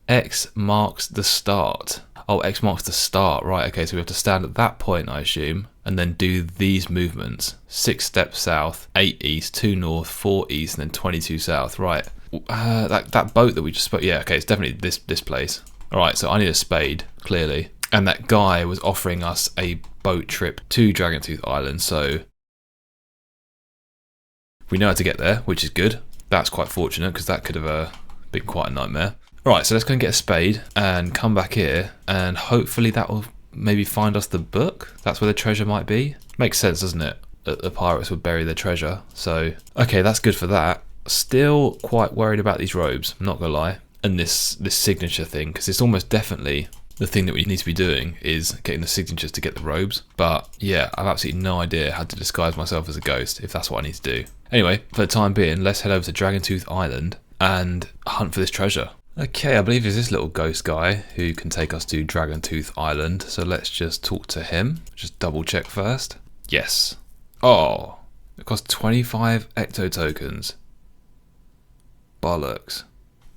X marks the start. Oh, X marks the start. Right, okay, so we have to stand at that point, I assume, and then do these movements. 6 steps south, 8 east, 2 north, 4 east, and then 22 south. Right. That boat that we just spoke... Yeah, okay, it's definitely this place. Alright, so I need a spade, clearly. And that guy was offering us a boat trip to Daggentooth Island, so... we know how to get there, which is good. That's quite fortunate, because that could have been quite a nightmare. Right, so let's go and get a spade and come back here, and hopefully that will maybe find us the book. That's where the treasure might be. Makes sense, doesn't it? That the pirates would bury their treasure. So, okay, that's good for that. Still quite worried about these robes, I'm not gonna lie. And this signature thing, because it's almost definitely the thing that we need to be doing is getting the signatures to get the robes. But yeah, I've absolutely no idea how to disguise myself as a ghost, if that's what I need to do. Anyway, for the time being, let's head over to Daggentooth Island and hunt for this treasure. Okay, I believe it's this little ghost guy who can take us to Daggentooth Island, so let's just talk to him. Just double check first. Yes. Oh, it costs 25 ecto tokens. Bollocks.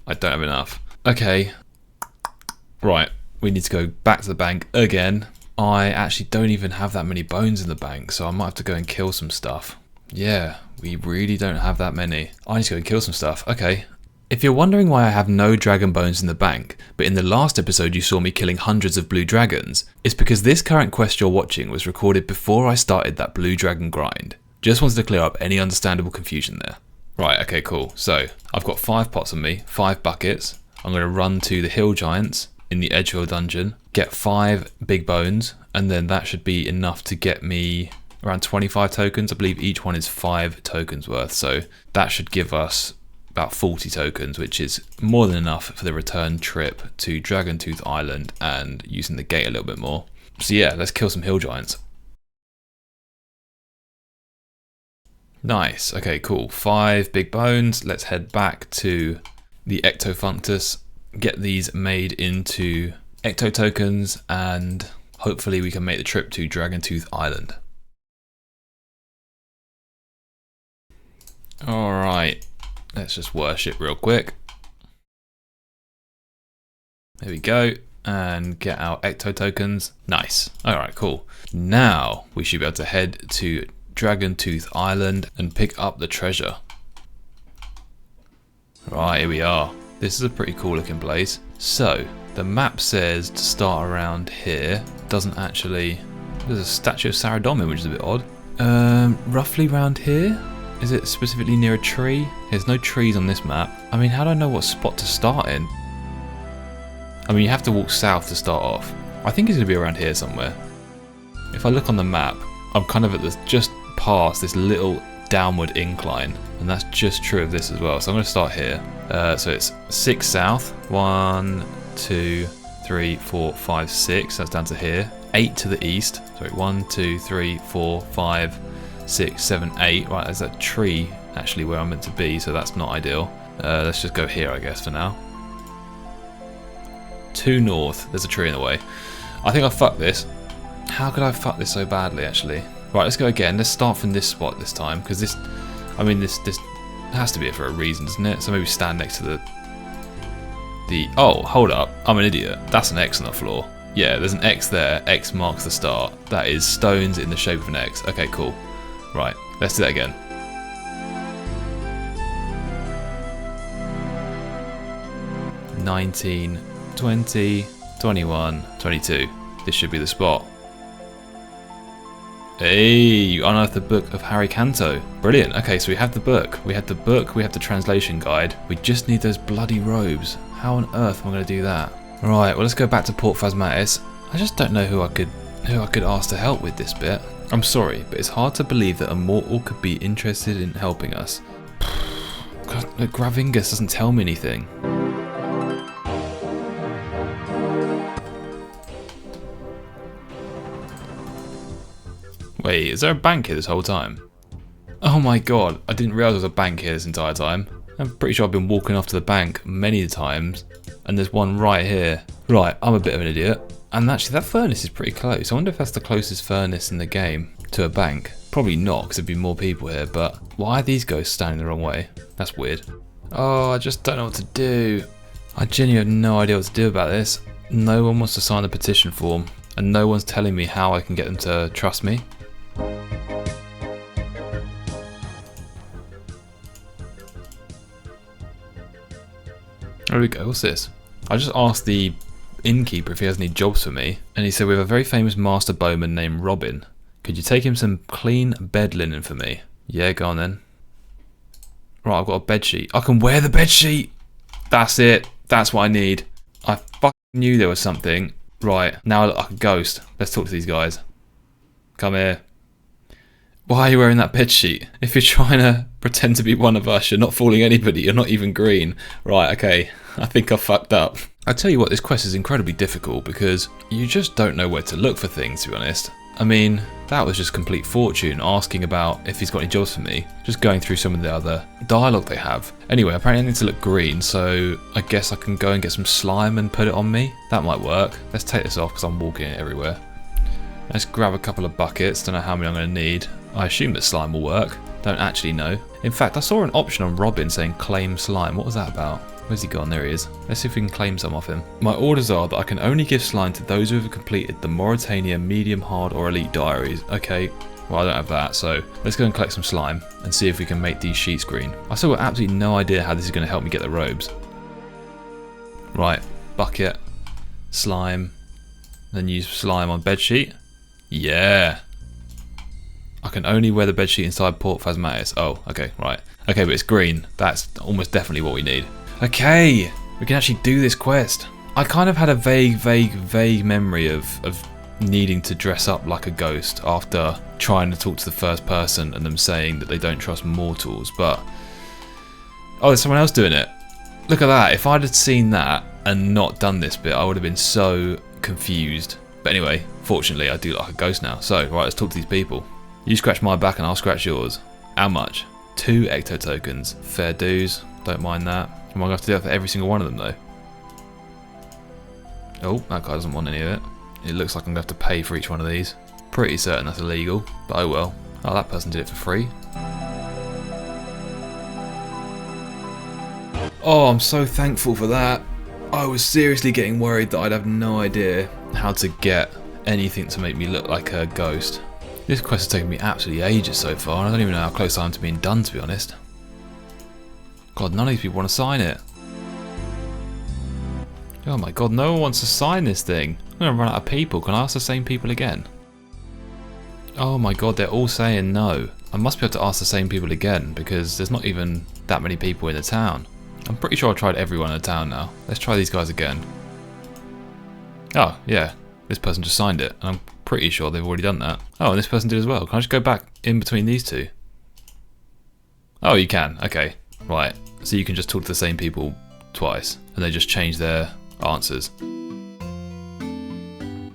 I don't have enough. Okay. Right, we need to go back to the bank again. I actually don't even have that many bones in the bank, so I might have to go and kill some stuff. Yeah, we really don't have that many. I need to go and kill some stuff. Okay. If you're wondering why I have no dragon bones in the bank, but in the last episode you saw me killing hundreds of blue dragons, it's because this current quest you're watching was recorded before I started that blue dragon grind. Just wanted to clear up any understandable confusion there. Right, okay, cool. So, I've got 5 pots on me, 5 buckets. I'm going to run to the hill giants in the Edgehill dungeon, get 5 big bones, and then that should be enough to get me around 25 tokens. I believe each one is 5 tokens worth, so that should give us about 40 tokens, which is more than enough for the return trip to Daggentooth Island and using the gate a little bit more. So yeah, let's kill some hill giants. Nice, okay, cool. 5 big bones. Let's head back to the Ectofunctus, get these made into ecto tokens, and hopefully we can make the trip to Daggentooth Island. Alright. Let's just worship real quick. There we go. And get our ecto tokens. Nice. Alright, cool. Now we should be able to head to Daggentooth Island and pick up the treasure. Right, here we are. This is a pretty cool looking place. So, the map says to start around here. Doesn't actually... There's a statue of Saradomin, which is a bit odd. Roughly around here? Is it specifically near a tree? There's no trees on this map. I mean, how do I know what spot to start in? I mean, you have to walk south to start off. I think it's going to be around here somewhere. If I look on the map, I'm kind of at the just past this little downward incline, and that's just true of this as well. So I'm going to start here. So it's 6 south, 1, 2, 3, 4, 5, 6. That's down to here. 8 to the east. Sorry, 1, 2, 3, 4, 5, 6, 7, 8. Right, there's that tree actually where I'm meant to be, so that's not ideal. Let's just go here, I guess, for now. 2 north. There's a tree in the way. I think I fucked this. How could I fuck this so badly, actually? Right, let's go again. Let's start from this spot this time, because this, I mean, this has to be it for a reason, doesn't it? So maybe stand next to the. Oh, hold up. I'm an idiot. That's an X on the floor. Yeah, there's an X there. X marks the start. That is stones in the shape of an X. Okay, cool. Right, let's do that again. $19, $20, $21, $22. This should be the spot. Hey, you unearthed the book of Harry Canto. Brilliant. Okay, so we have the book. We have the book. We have the translation guide. We just need those bloody robes. How on earth am I going to do that? Right. Well, let's go back to Port Phasmatis. I just don't know who I could ask to help with this bit. I'm sorry, but it's hard to believe that a mortal could be interested in helping us. God, Gravingus doesn't tell me anything. Wait, is there a bank here this whole time? Oh my god, I didn't realise there was a bank here this entire time. I'm pretty sure I've been walking off to the bank many times, and there's one right here. Right, I'm a bit of an idiot. And actually that furnace is pretty close. I wonder if that's the closest furnace in the game to a bank. Probably not, because there'd be more people here, but why are these ghosts standing the wrong way? That's weird. Oh, I just don't know what to do. I genuinely have no idea what to do about this. No one wants to sign the petition form, and no one's telling me how I can get them to trust me. There we go, what's this? I just asked the innkeeper if he has any jobs for me, and he said we have a very famous master bowman named Robin. Could you take him some clean bed linen for me? Yeah, go on then. Right, I've got a bed sheet. I can wear the bed sheet! That's it. That's what I need. I fucking knew there was something. Right, now I look like a ghost. Let's talk to these guys. Come here. Why are you wearing that bed sheet? If you're trying to pretend to be one of us, you're not fooling anybody, you're not even green. Right, okay, I think I fucked up. I tell you what, this quest is incredibly difficult because you just don't know where to look for things, to be honest. I mean, that was just complete fortune, asking about if he's got any jobs for me. Just going through some of the other dialogue they have. Anyway, apparently I need to look green, so I guess I can go and get some slime and put it on me. That might work. Let's take this off because I'm walking it everywhere. Let's grab a couple of buckets, don't know how many I'm going to need. I assume that slime will work, don't actually know. In fact, I saw an option on Robin saying claim slime. What was that about? Where's he gone? There he is. Let's see if we can claim some off him. My orders are that I can only give slime to those who have completed the Mauritania medium, hard or elite diaries. Okay, well I don't have that, so let's go and collect some slime and see if we can make these sheets green. I still got absolutely no idea how this is going to help me get the robes. Right, bucket, slime, then use slime on bedsheet. Yeah. I can only wear the bedsheet inside Port Phasmatis. Oh, okay, right. Okay, but it's green. That's almost definitely what we need. Okay, we can actually do this quest. I kind of had a vague memory of needing to dress up like a ghost after trying to talk to the first person and them saying that they don't trust mortals, but... Oh, there's someone else doing it. Look at that. If I'd have seen that and not done this bit, I would have been so confused. But anyway, fortunately, I do look like a ghost now. So, right, let's talk to these people. You scratch my back and I'll scratch yours. How much? 2 ecto tokens. Fair dues. Don't mind that. Am I going to have to do that for every single one of them though? Oh, that guy doesn't want any of it. It looks like I'm going to have to pay for each one of these. Pretty certain that's illegal, but oh well. Oh, that person did it for free. Oh, I'm so thankful for that. I was seriously getting worried that I'd have no idea how to get anything to make me look like a ghost. This quest has taken me absolutely ages so far, and I don't even know how close I am to being done, to be honest. God, none of these people want to sign it. Oh my god, no one wants to sign this thing. I'm going to run out of people. Can I ask the same people again? Oh my god, they're all saying no. I must be able to ask the same people again, because there's not even that many people in the town. I'm pretty sure I tried everyone in the town now. Let's try these guys again. Oh, yeah. This person just signed it, and I'm pretty sure they've already done that. Oh, and this person did as well. Can I just go back in between these two? Oh, you can. Okay. Right. So you can just talk to the same people twice and they just change their answers.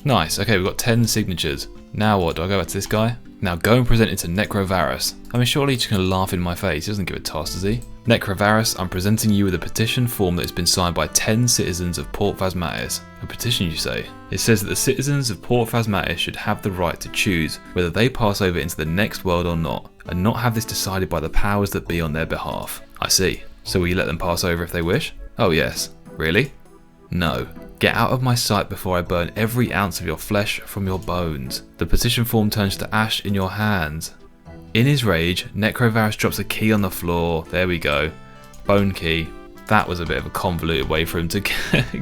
Nice. Okay, we've got 10 signatures. Now what? Do I go back to this guy? Now go and present it to Necrovarus. I mean, surely he's just going to laugh in my face. He doesn't give a toss, does he? Necrovarus, I'm presenting you with a petition form that has been signed by 10 citizens of Port Phasmatis. A petition, you say? It says that the citizens of Port Phasmatis should have the right to choose whether they pass over into the next world or not, and not have this decided by the powers that be on their behalf. I see. So will you let them pass over if they wish? Oh yes. Really? No. Get out of my sight before I burn every ounce of your flesh from your bones. The petition form turns to ash in your hands. In his rage, Necrovarus drops a key on the floor. There we go. Bone key. That was a bit of a convoluted way for him to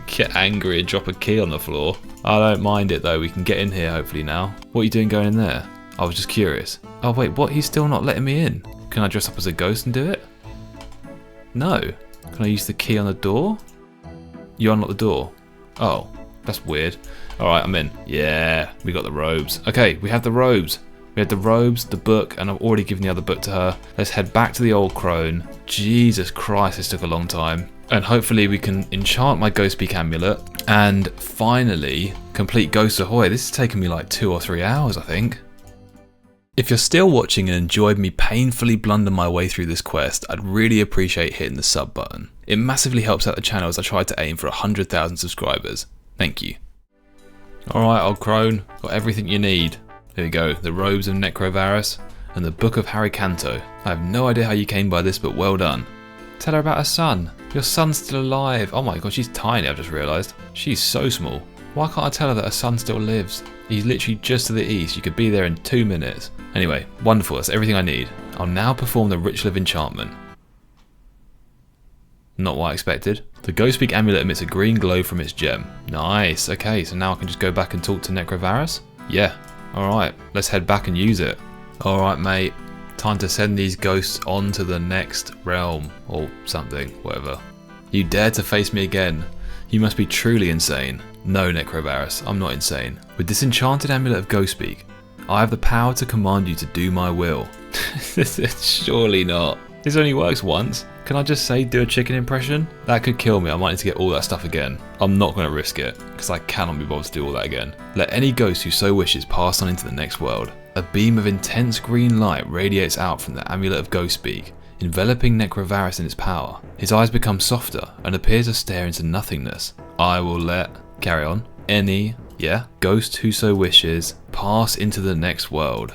get angry and drop a key on the floor. I don't mind it though. We can get in here hopefully now. What are you doing going in there? I was just curious. Oh wait, what? He's still not letting me in. Can I dress up as a ghost and do it? No. Can I use the key on the door? You unlock the door. Oh, that's weird. Alright, I'm in. Yeah, we got the robes. Okay, we have the robes. We have the robes, the book, and I've already given the other book to her. Let's head back to the old crone. Jesus Christ, this took a long time. And hopefully we can enchant my Ghost Speak amulet and finally complete Ghost Ahoy. This has taken me like 2 or 3 hours, I think. If you're still watching and enjoyed me painfully blunder my way through this quest, I'd really appreciate hitting the sub button. It massively helps out the channel as I try to aim for 100,000 subscribers. Thank you. Alright, old crone, got everything you need. Here we go, the robes of Necrovarus and the book of Harry Canto. I have no idea how you came by this, but well done. Tell her about her son. Your son's still alive. Oh my god, she's tiny, I've just realised. She's so small. Why can't I tell her that her son still lives? He's literally just to the east. You could be there in 2 minutes. Anyway, wonderful. That's everything I need. I'll now perform the ritual of enchantment. Not what I expected. The Ghost Speak amulet emits a green glow from its gem. Nice. Okay, so now I can just go back and talk to Necrovarus? Yeah. Alright, let's head back and use it. Alright, mate. Time to send these ghosts on to the next realm. Or something. Whatever. You dare to face me again? You must be truly insane. No, Necrovarus, I'm not insane. With this enchanted amulet of Ghost Speak, I have the power to command you to do my will. Surely not. This only works once. Can I just say do a chicken impression? That could kill me. I might need to get all that stuff again. I'm not going to risk it, because I cannot be bothered to do all that again. Let any ghost who so wishes pass on into the next world. A beam of intense green light radiates out from the amulet of Ghost Speak, enveloping Necrovarus in its power. His eyes become softer and appears to stare into nothingness. I will let... carry on. Any... yeah? Ghost who so wishes pass into the next world.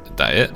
Is that it?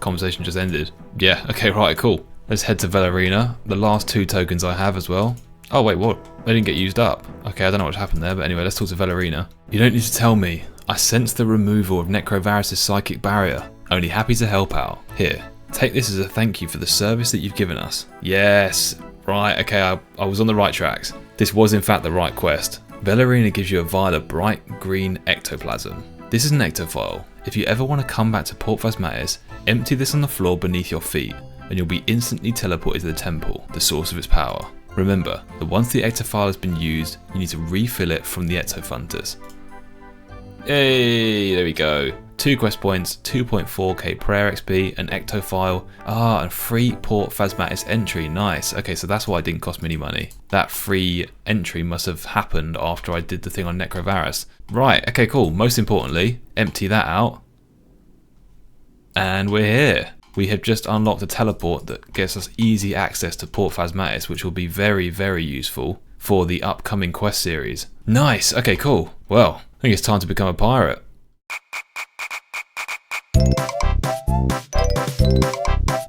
Conversation just ended. Yeah, okay, right, cool. Let's head to Valerina. The last 2 tokens I have as well. Oh wait, what? They didn't get used up. Okay, I don't know what happened there, but anyway, let's talk to Valerina. You don't need to tell me. I sense the removal of Necrovarus' psychic barrier. Only happy to help out. Here, take this as a thank you for the service that you've given us. Yes, right, okay, I was on the right tracks. This was in fact the right quest. Valerina gives you a vial of bright green ectoplasm. This is an ectovial. If you ever want to come back to Port Phasmatis, empty this on the floor beneath your feet, and you'll be instantly teleported to the temple, the source of its power. Remember that once the ectovial has been used, you need to refill it from the ectofuntus. Hey, there we go. 2 quest points, 2.4k prayer XP, an ectovial, and free Port Phasmatis entry. Nice. Okay, so that's why it didn't cost me any money. That free entry must have happened after I did the thing on Necrovarus. Right, okay, cool. Most importantly, empty that out. And we're here. We have just unlocked a teleport that gets us easy access to Port Phasmatis, which will be very, very useful for the upcoming quest series. Nice. Okay, cool. Well, I think it's time to become a pirate.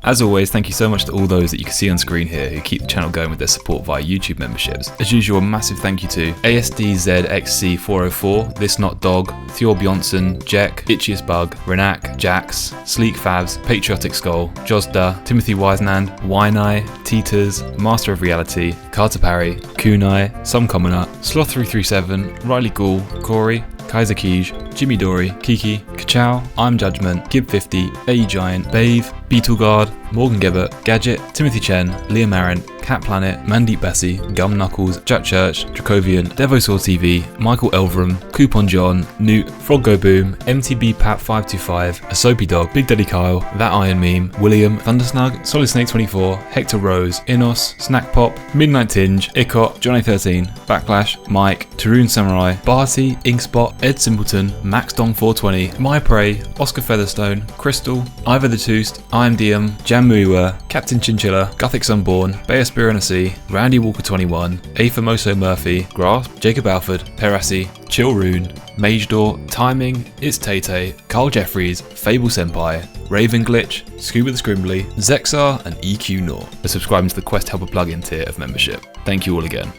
As always, thank you so much to all those that you can see on screen here who keep the channel going with their support via YouTube memberships. As usual, a massive thank you to ASDZXC404, This Not Dog, Thor Bjornsson, Jack, Itchiest Bug, Renak, Jax, Sleek Favs, Patriotic Skull, Josda, Timothy Wisenand, Winai, Teeters, Master of Reality, Carter Parry, Kunai, Some Commoner, Sloth337, Riley Ghoul, Corey, Kaiser Kij, Jimmy Dory, Kiki, Kachow, I'm Judgment, Gib50, A Giant, Bave, Beetleguard, Morgan Gebbert, Gadget, Timothy Chen, Liam Arendt, Cat Planet, Mandeep Bessie, Gum Knuckles, Jack Church, Dracovian, Devosaur TV, Michael Elverum, Coupon John, Newt, Frog Go Boom, MTB Pat 525, A Soapy Dog, Big Daddy Kyle, That Iron Meme, William, Thundersnug, Solid Snake 24, Hector Rose, Inos, Snack Pop, Midnight Tinge, Icot, Johnny 13, Backlash, Mike, Tarun Samurai, Barty, Inkspot, Ed Simpleton, Max Dong 420, My Prey, Oscar Featherstone, Crystal, Ivor the Toost, IMDM, Jam Muiwa, Captain Chinchilla, Gothic Sunborn, Bayer Spiranasi, Randy Walker 21, A Famoso Murphy, Grasp, Jacob Alford, Perassi, Chill Rune, Mage Door, Timing, It's Tay-Tay, Carl Jeffries, Fable Senpai, Raven Glitch, Scuba the Scrimbly, Zexar, and EQ Nor for subscribing to the Quest Helper plugin tier of membership. Thank you all again.